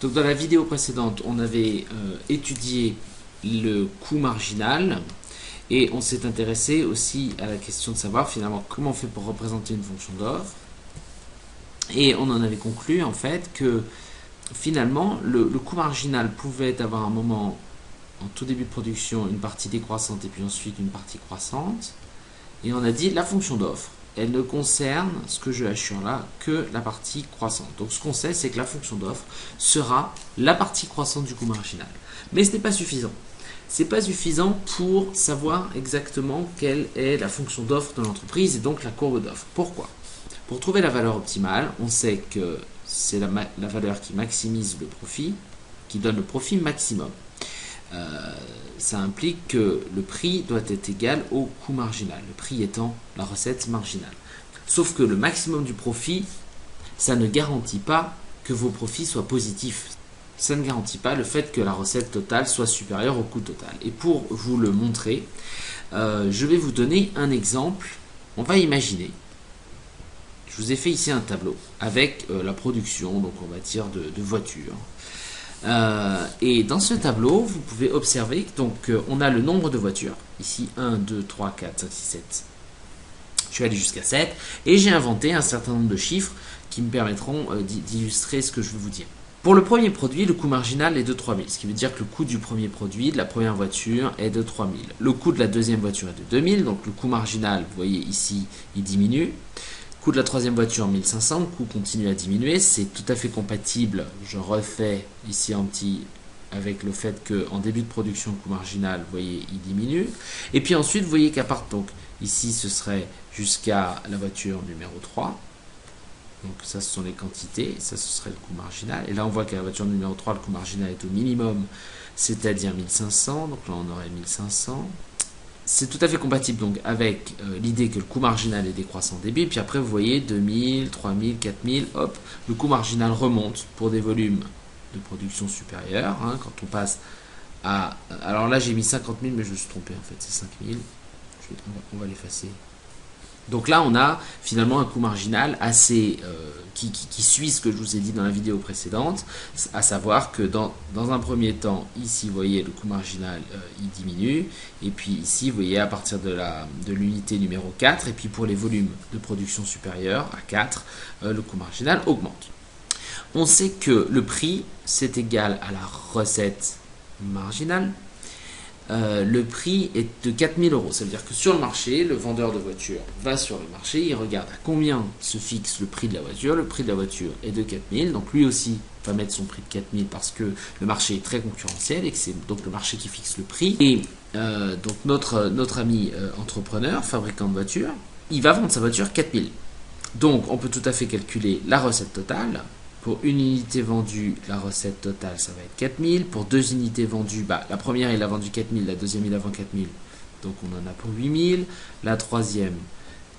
Donc dans la vidéo précédente, on avait étudié le coût marginal et on s'est intéressé aussi à la question de savoir finalement comment on fait pour représenter une fonction d'offre. Et on en avait conclu en fait que finalement le coût marginal pouvait avoir un moment en tout début de production une partie décroissante et puis ensuite une partie croissante. Et on a dit la fonction d'offre, elle ne concerne, ce que je assure là, que la partie croissante. Donc ce qu'on sait, c'est que la fonction d'offre sera la partie croissante du coût marginal. Mais ce n'est pas suffisant. Ce n'est pas suffisant pour savoir exactement quelle est la fonction d'offre de l'entreprise et donc la courbe d'offre. Pourquoi? Pour trouver la valeur optimale, on sait que c'est la valeur qui maximise le profit, qui donne le profit maximum. Ça implique que le prix doit être égal au coût marginal, le prix étant la recette marginale. Sauf que le maximum du profit, ça ne garantit pas que vos profits soient positifs. Ça ne garantit pas le fait que la recette totale soit supérieure au coût total. Et pour vous le montrer, je vais vous donner un exemple. On va imaginer, je vous ai fait ici un tableau avec la production, donc on va dire de voitures. Et dans ce tableau, vous pouvez observer donc on a le nombre de voitures. Ici, 1, 2, 3, 4, 5, 6, 7. Je suis allé jusqu'à 7. Et j'ai inventé un certain nombre de chiffres qui me permettront d'illustrer ce que je veux vous dire. Pour le premier produit, le coût marginal est de 3000. Ce qui veut dire que le coût du premier produit, de la première voiture, est de 3000. Le coût de la deuxième voiture est de 2000. Donc le coût marginal, vous voyez ici, il diminue. Le coût de la troisième voiture 1500, le coût continue à diminuer, c'est tout à fait compatible, je refais ici en petit avec le fait qu'en début de production le coût marginal, vous voyez, il diminue. Et puis ensuite, vous voyez qu'à part, donc ici ce serait jusqu'à la voiture numéro 3, donc ça ce sont les quantités, ça ce serait le coût marginal. Et là on voit qu'à la voiture numéro 3, le coût marginal est au minimum, c'est-à-dire 1500, donc là on aurait 1500. C'est tout à fait compatible donc avec l'idée que le coût marginal est décroissant au début. Puis après, vous voyez 2000, 3000, 4000, hop, le coût marginal remonte pour des volumes de production supérieurs. Hein, quand on passe à... Alors là, j'ai mis 50 000, mais je me suis trompé en fait, c'est 5000. On va l'effacer. Donc là, on a finalement un coût marginal assez qui suit ce que je vous ai dit dans la vidéo précédente, à savoir que dans un premier temps, ici, vous voyez, le coût marginal, il diminue, et puis ici, vous voyez, à partir de l'unité numéro 4, et puis pour les volumes de production supérieurs à 4, le coût marginal augmente. On sait que le prix, c'est égal à la recette marginale. Le prix est de 4000 euros. Ça veut dire que sur le marché, le vendeur de voitures va sur le marché, il regarde à combien se fixe le prix de la voiture. Le prix de la voiture est de 4000, donc lui aussi va mettre son prix de 4000 parce que le marché est très concurrentiel et que c'est donc le marché qui fixe le prix. Et donc notre ami entrepreneur, fabricant de voitures, il va vendre sa voiture 4000. Donc on peut tout à fait calculer la recette totale. Pour une unité vendue, la recette totale, ça va être 4000. Pour deux unités vendues, la première, il a vendu 4000, la deuxième, il a vendu 4000. Donc, on en a pour 8000. La troisième,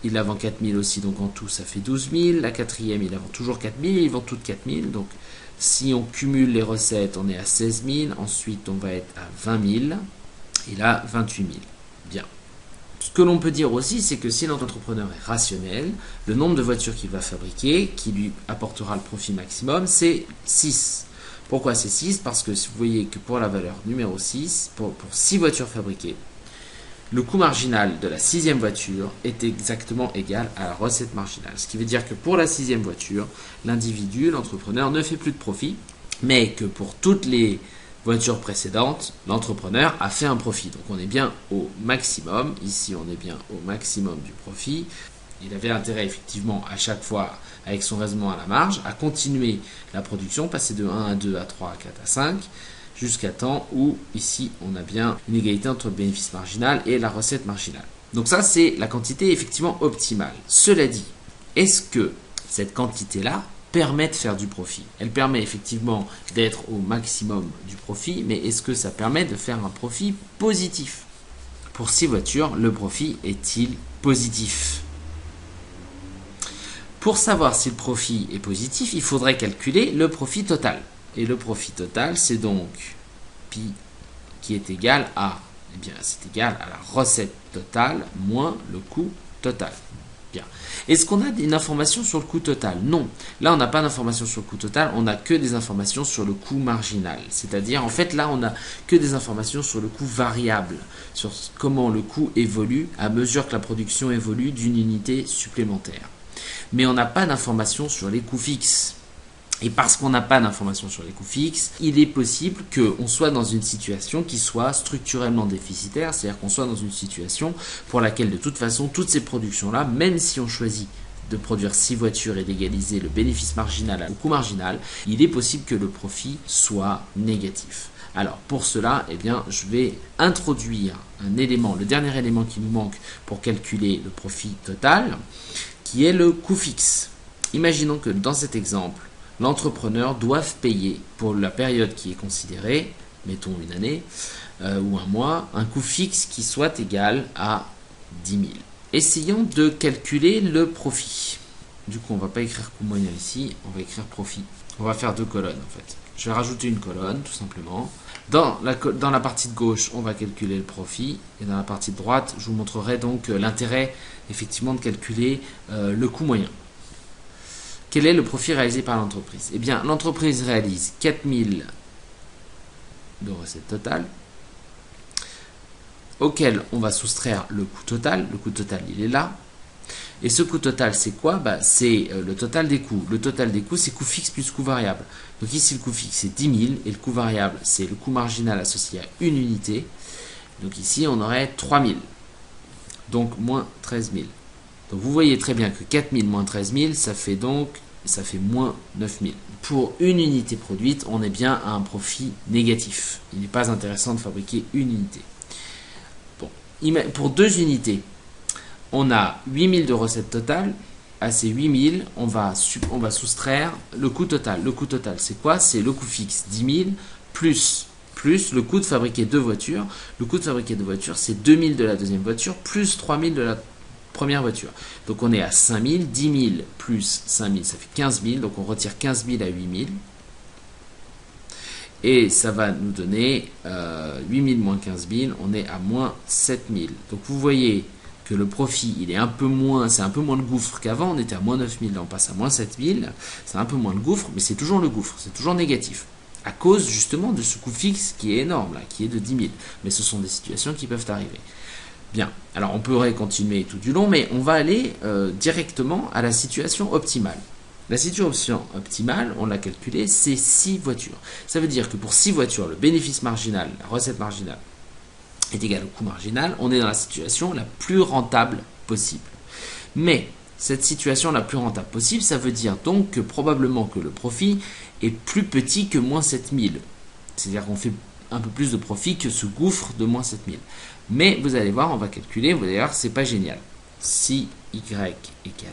il a vendu 4000 aussi, donc en tout, ça fait 12 000. La quatrième, il a vendu toujours 4000, il vend toutes 4000. Donc, si on cumule les recettes, on est à 16 000. Ensuite, on va être à 20 000. Et là, 28 000. Bien. Ce que l'on peut dire aussi, c'est que si l'entrepreneur est rationnel, le nombre de voitures qu'il va fabriquer, qui lui apportera le profit maximum, c'est 6. Pourquoi c'est 6? Parce que vous voyez que pour la valeur numéro 6, pour 6 voitures fabriquées, le coût marginal de la 6e voiture est exactement égal à la recette marginale. Ce qui veut dire que pour la 6e voiture, l'individu, l'entrepreneur, ne fait plus de profit, mais que pour toutes les voiture précédente, l'entrepreneur a fait un profit. Donc on est bien au maximum. Ici, on est bien au maximum du profit. Il avait intérêt, effectivement, à chaque fois, avec son raisonnement à la marge, à continuer la production, passer de 1 à 2 à 3 à 4 à 5, jusqu'à temps où, ici, on a bien une égalité entre le bénéfice marginal et la recette marginale. Donc ça, c'est la quantité, effectivement, optimale. Cela dit, est-ce que cette quantité-là permet de faire du profit? Elle permet effectivement d'être au maximum du profit, mais est-ce que ça permet de faire un profit positif? Pour 6 voitures, le profit est-il positif? Pour savoir si le profit est positif, il faudrait calculer le profit total. Et le profit total, c'est donc pi qui est égal à, eh bien, c'est égal à la recette totale moins le coût total. Bien. Est-ce qu'on a une information sur le coût total? Non. Là, on n'a pas d'informations sur le coût total, on n'a que des informations sur le coût marginal. C'est-à-dire, en fait, là, on n'a que des informations sur le coût variable, sur comment le coût évolue à mesure que la production évolue d'une unité supplémentaire. Mais on n'a pas d'informations sur les coûts fixes. Et parce qu'on n'a pas d'informations sur les coûts fixes, il est possible qu'on soit dans une situation qui soit structurellement déficitaire, c'est-à-dire qu'on soit dans une situation pour laquelle de toute façon, toutes ces productions-là, même si on choisit de produire 6 voitures et d'égaliser le bénéfice marginal au coût marginal, il est possible que le profit soit négatif. Alors pour cela, eh bien, je vais introduire un élément, le dernier élément qui nous manque pour calculer le profit total, qui est le coût fixe. Imaginons que dans cet exemple, l'entrepreneur doive payer pour la période qui est considérée, mettons une année ou un mois, un coût fixe qui soit égal à 10 000. Essayons de calculer le profit. Du coup, on ne va pas écrire coût moyen ici, on va écrire profit. On va faire 2 colonnes en fait. Je vais rajouter une colonne tout simplement. Dans la partie de gauche, on va calculer le profit. Et dans la partie de droite, je vous montrerai donc l'intérêt effectivement de calculer le coût moyen. Quel est le profit réalisé par l'entreprise? Eh bien, l'entreprise réalise 4 000 de recettes totales, auquel on va soustraire le coût total. Le coût total, il est là. Et ce coût total, c'est quoi? C'est le total des coûts. Le total des coûts, c'est coût fixe plus coût variable. Donc ici, le coût fixe, c'est 10 000. Et le coût variable, c'est le coût marginal associé à une unité. Donc ici, on aurait 3 000. Donc moins 13 000. Donc vous voyez très bien que 4 000 moins 13 000, ça fait moins 9 000. Pour une unité produite, on est bien à un profit négatif. Il n'est pas intéressant de fabriquer une unité. Bon. Pour 2 unités, on a 8 000 de recettes totales. À ces 8 000, on va soustraire le coût total. Le coût total, c'est quoi? C'est le coût fixe, 10 000, plus le coût de fabriquer 2 voitures. Le coût de fabriquer 2 voitures, c'est 2 000 de la deuxième voiture, plus 3 000 de la première voiture. Donc on est à 5 000, 10 000 plus 5 000, ça fait 15 000. Donc on retire 15 000 à 8 000. Et ça va nous donner 8 000 moins 15 000, on est à moins 7 000. Donc vous voyez que le profit, il est un peu moins, c'est un peu moins le gouffre qu'avant, on était à moins 9 000, là on passe à moins 7 000, c'est un peu moins le gouffre, mais c'est toujours le gouffre, c'est toujours négatif. À cause justement de ce coût fixe qui est énorme, là, qui est de 10 000. Mais ce sont des situations qui peuvent arriver. Bien, alors on pourrait continuer tout du long, mais on va aller directement à la situation optimale. La situation optimale, on l'a calculée, c'est 6 voitures. Ça veut dire que pour 6 voitures, le bénéfice marginal, la recette marginale, est égal au coût marginal. On est dans la situation la plus rentable possible. Mais cette situation la plus rentable possible, ça veut dire donc que probablement que le profit est plus petit que moins 7000. C'est-à-dire qu'on fait un peu plus de profit que ce gouffre de moins 7000. Mais vous allez voir, on va calculer, vous allez voir, c'est pas génial. Si y égale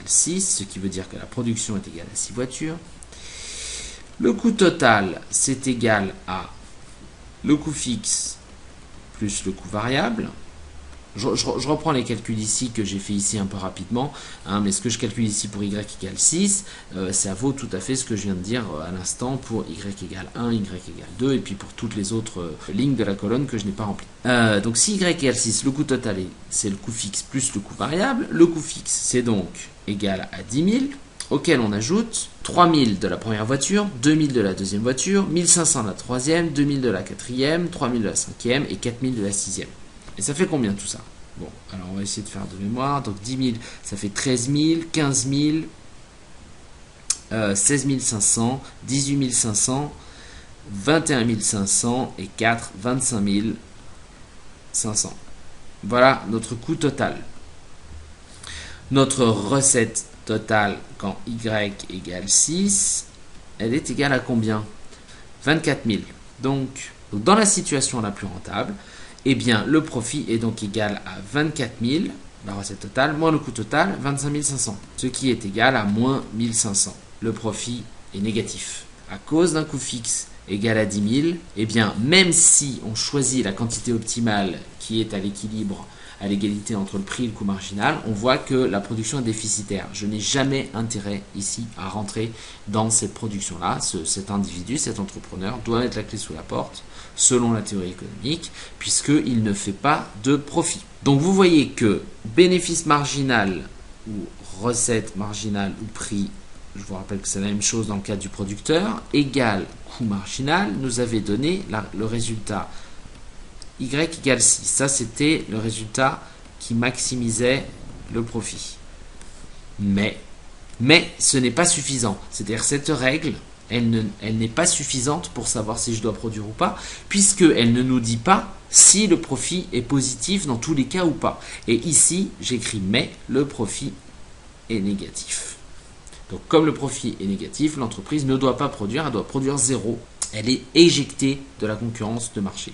6, ce qui veut dire que la production est égale à 6 voitures. Le coût total, c'est égal à le coût fixe plus le coût variable. Je reprends les calculs ici que j'ai fait ici un peu rapidement, mais ce que je calcule ici pour y égale 6, ça vaut tout à fait ce que je viens de dire à l'instant pour y égale 1, y égale 2, et puis pour toutes les autres lignes de la colonne que je n'ai pas remplies. Donc si y égale 6, le coût total, c'est le coût fixe plus le coût variable. Le coût fixe, c'est donc égal à 10 000, auquel on ajoute 3 000 de la première voiture, 2 000 de la deuxième voiture, 1 500 de la troisième, 2 000 de la quatrième, 3 000 de la cinquième et 4 000 de la sixième. Et ça fait combien tout ça? Bon, alors on va essayer de faire de mémoire. Donc 10 000, ça fait 13 000, 15 000, 16 500, 18 500, 21 500 et 4, 25 500. Voilà notre coût total. Notre recette totale quand y égale 6, elle est égale à combien? 24 000. Donc dans la situation la plus rentable, eh bien, le profit est donc égal à 24 000, la recette totale, moins le coût total, 25 500, ce qui est égal à moins 1 500. Le profit est négatif. À cause d'un coût fixe égal à 10 000, eh bien, même si on choisit la quantité optimale qui est à l'équilibre, à l'égalité entre le prix et le coût marginal, on voit que la production est déficitaire. Je n'ai jamais intérêt ici à rentrer dans cette production-là. Cet individu, cet entrepreneur doit mettre la clé sous la porte, selon la théorie économique, puisqu'il ne fait pas de profit. Donc vous voyez que bénéfice marginal ou recette marginale ou prix, je vous rappelle que c'est la même chose dans le cas du producteur, égale coût marginal, nous avait donné le résultat Y égale 6. Ça, c'était le résultat qui maximisait le profit. Mais ce n'est pas suffisant. C'est-à-dire cette règle, elle n'est pas suffisante pour savoir si je dois produire ou pas, puisqu'elle ne nous dit pas si le profit est positif dans tous les cas ou pas. Et ici, j'écris mais, le profit est négatif. Donc comme le profit est négatif, l'entreprise ne doit pas produire, elle doit produire 0. Elle est éjectée de la concurrence de marché.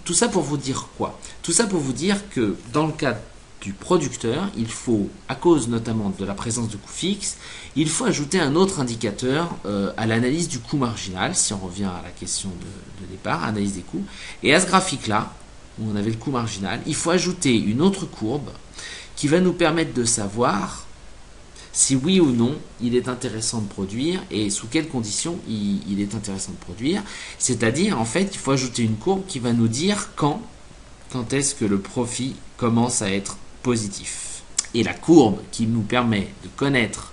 Tout ça pour vous dire quoi? Tout ça pour vous dire que dans le cas du producteur, il faut, à cause notamment de la présence de coûts fixes, il faut ajouter un autre indicateur à l'analyse du coût marginal, si on revient à la question de départ, analyse des coûts. Et à ce graphique-là, où on avait le coût marginal, il faut ajouter une autre courbe qui va nous permettre de savoir si oui ou non il est intéressant de produire et sous quelles conditions il est intéressant de produire. C'est-à-dire, en fait, il faut ajouter une courbe qui va nous dire quand est-ce que le profit commence à être positif. Et la courbe qui nous permet de connaître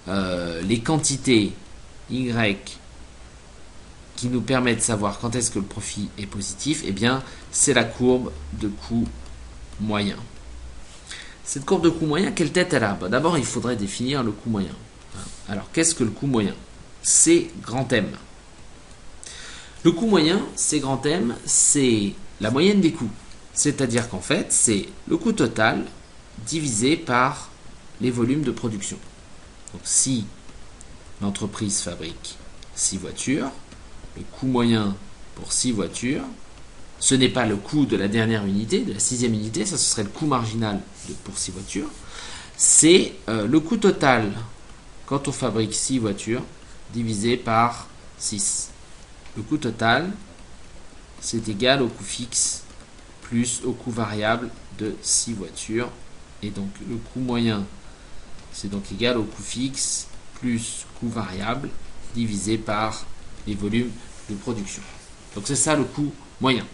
les quantités Y qui nous permet de savoir quand est-ce que le profit est positif, eh bien, c'est la courbe de coût moyen. Cette courbe de coût moyen, quelle tête elle a? D'abord, il faudrait définir le coût moyen. Alors, qu'est-ce que le coût moyen? C'est grand M. Le coût moyen, c'est grand M, c'est la moyenne des coûts. C'est-à-dire qu'en fait, c'est le coût total divisé par les volumes de production. Donc, si l'entreprise fabrique 6 voitures, le coût moyen pour 6 voitures, ce n'est pas le coût de la dernière unité, de la 6e unité, ça ce serait le coût marginal pour 6 voitures. C'est le coût total quand on fabrique 6 voitures divisé par 6. Le coût total, c'est égal au coût fixe plus au coût variable de 6 voitures. Et donc le coût moyen, c'est donc égal au coût fixe plus coût variable divisé par les volumes de production. Donc c'est ça le coût moyen.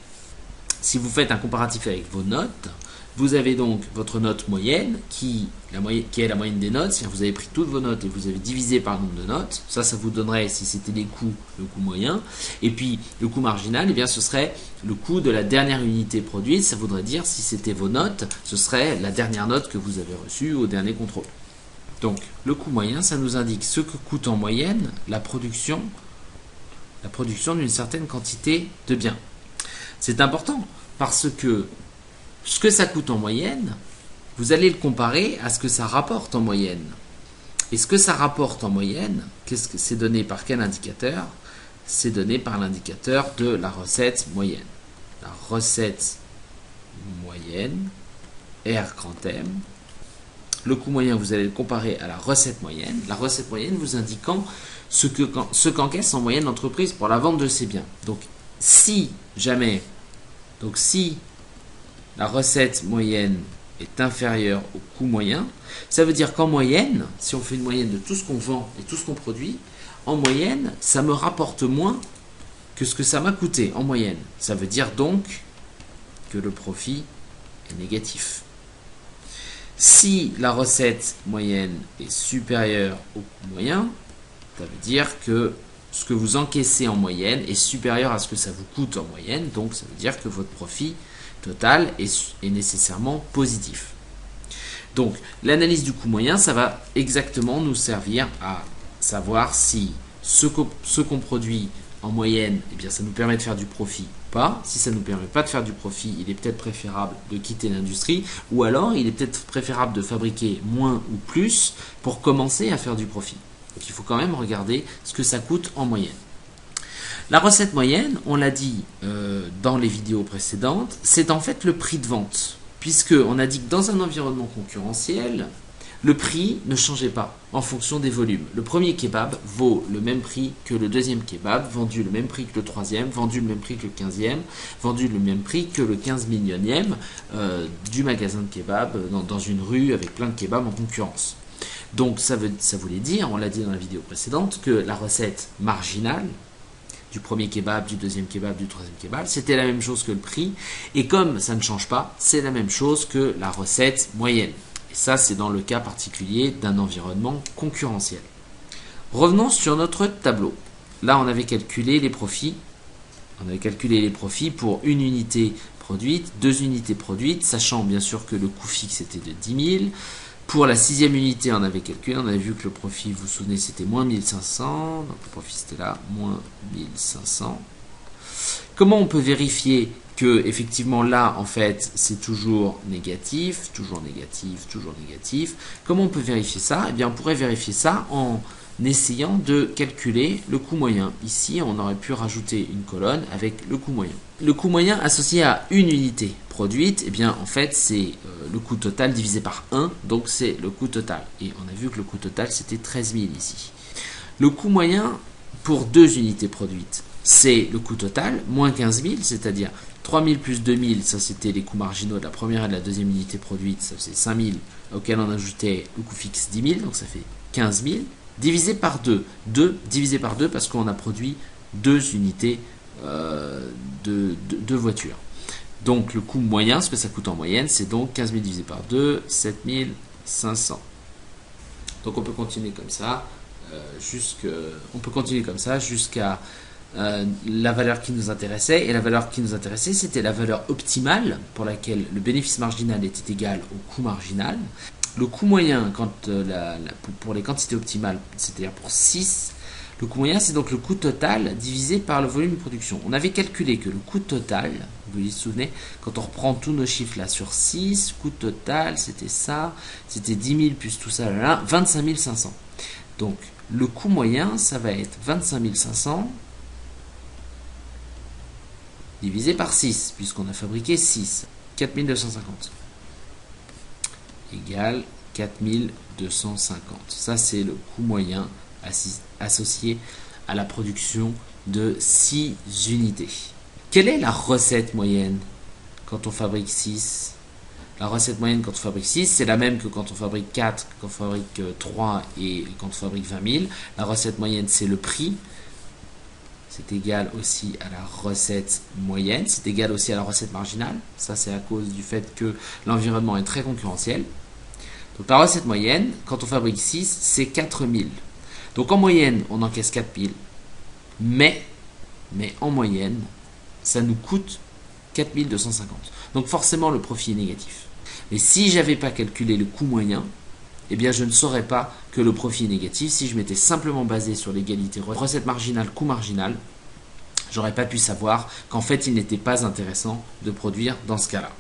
Si vous faites un comparatif avec vos notes, vous avez donc votre note moyenne qui est la moyenne des notes. Si vous avez pris toutes vos notes et vous avez divisé par le nombre de notes, ça vous donnerait, si c'était les coûts, le coût moyen. Et puis le coût marginal, eh bien, ce serait le coût de la dernière unité produite. Ça voudrait dire, si c'était vos notes, ce serait la dernière note que vous avez reçue au dernier contrôle. Donc le coût moyen, ça nous indique ce que coûte en moyenne la production d'une certaine quantité de biens. C'est important parce que ce que ça coûte en moyenne, vous allez le comparer à ce que ça rapporte en moyenne. Et ce que ça rapporte en moyenne, qu'est-ce que c'est donné par quel indicateur? C'est donné par l'indicateur de la recette moyenne. La recette moyenne, R grand M. Le coût moyen, vous allez le comparer à la recette moyenne. La recette moyenne vous indiquant ce qu'encaisse en moyenne l'entreprise pour la vente de ses biens. Donc, si la recette moyenne est inférieure au coût moyen, ça veut dire qu'en moyenne, si on fait une moyenne de tout ce qu'on vend et tout ce qu'on produit, en moyenne, ça me rapporte moins que ce que ça m'a coûté en moyenne. Ça veut dire donc que le profit est négatif. Si la recette moyenne est supérieure au coût moyen, ça veut dire que ce que vous encaissez en moyenne est supérieur à ce que ça vous coûte en moyenne, donc ça veut dire que votre profit total est nécessairement positif. Donc l'analyse du coût moyen, ça va exactement nous servir à savoir si ce qu'on produit en moyenne, eh bien, ça nous permet de faire du profit ou pas. Si ça ne nous permet pas de faire du profit, il est peut-être préférable de quitter l'industrie, ou alors il est peut-être préférable de fabriquer moins ou plus pour commencer à faire du profit. Donc il faut quand même regarder ce que ça coûte en moyenne. La recette moyenne, on l'a dit dans les vidéos précédentes, c'est en fait le prix de vente. Puisqu'on a dit que dans un environnement concurrentiel, le prix ne changeait pas en fonction des volumes. Le premier kebab vaut le même prix que le deuxième kebab, vendu le même prix que le troisième, vendu le même prix que le 15e, vendu le même prix que le 15 millionième du magasin de kebab dans une rue avec plein de kebabs en concurrence. Donc ça voulait dire, on l'a dit dans la vidéo précédente, que la recette marginale du premier kebab, du deuxième kebab, du troisième kebab, c'était la même chose que le prix. Et comme ça ne change pas, c'est la même chose que la recette moyenne. Et ça, c'est dans le cas particulier d'un environnement concurrentiel. Revenons sur notre tableau. Là, on avait calculé les profits. On avait calculé les profits pour une unité produite, 2 unités produites, sachant bien sûr que le coût fixe était de 10 000. Pour la 6e unité, on avait calculé, on avait vu que le profit, vous vous souvenez, c'était moins 1500. Donc le profit, c'était là, moins 1500. Comment on peut vérifier que, effectivement, là, en fait, c'est toujours négatif, toujours négatif, toujours négatif? Comment on peut vérifier ça? Eh bien, on pourrait vérifier ça en essayant de calculer le coût moyen. Ici, on aurait pu rajouter une colonne avec le coût moyen. Le coût moyen associé à une unité produite, eh bien, en fait, c'est le coût total divisé par 1, donc c'est le coût total. Et on a vu que le coût total, c'était 13 000 ici. Le coût moyen pour 2 unités produites, c'est le coût total, moins 15 000, c'est-à-dire 3 000 plus 2 000, ça c'était les coûts marginaux de la première et de la deuxième unité produite, ça faisait 5 000, auquel on ajoutait le coût fixe 10 000, donc ça fait 15 000. Divisé par 2. 2 divisé par 2 parce qu'on a produit 2 unités de voitures. Donc le coût moyen, ce que ça coûte en moyenne, c'est donc 15 000 divisé par 2, 7 500. Donc on peut continuer comme ça, jusqu'à la valeur qui nous intéressait. Et la valeur qui nous intéressait, c'était la valeur optimale pour laquelle le bénéfice marginal était égal au coût marginal. Le coût moyen, pour les quantités optimales, c'est-à-dire pour 6, le coût moyen, c'est donc le coût total divisé par le volume de production. On avait calculé que le coût total, vous vous souvenez, quand on reprend tous nos chiffres là sur 6, coût total, c'était ça, c'était 10 000 plus tout ça, là, 25 500. Donc, le coût moyen, ça va être 25 500 divisé par 6, puisqu'on a fabriqué 6, 4250. Égale 4250. Ça, c'est le coût moyen associé à la production de 6 unités. Quelle est la recette moyenne quand on fabrique 6? La recette moyenne quand on fabrique 6, c'est la même que quand on fabrique 4, quand on fabrique 3 et quand on fabrique 20 000. La recette moyenne, c'est le prix. C'est égal aussi à la recette moyenne. C'est égal aussi à la recette marginale. Ça, c'est à cause du fait que l'environnement est très concurrentiel. Donc la recette moyenne, quand on fabrique 6, c'est 4 000. Donc en moyenne, on encaisse 4 000. Mais en moyenne, ça nous coûte 4 250. Donc forcément, le profit est négatif. Mais si je n'avais pas calculé le coût moyen, eh bien je ne saurais pas que le profit est négatif. Si je m'étais simplement basé sur l'égalité recette marginale, coût marginal, j'aurais pas pu savoir qu'en fait, il n'était pas intéressant de produire dans ce cas-là.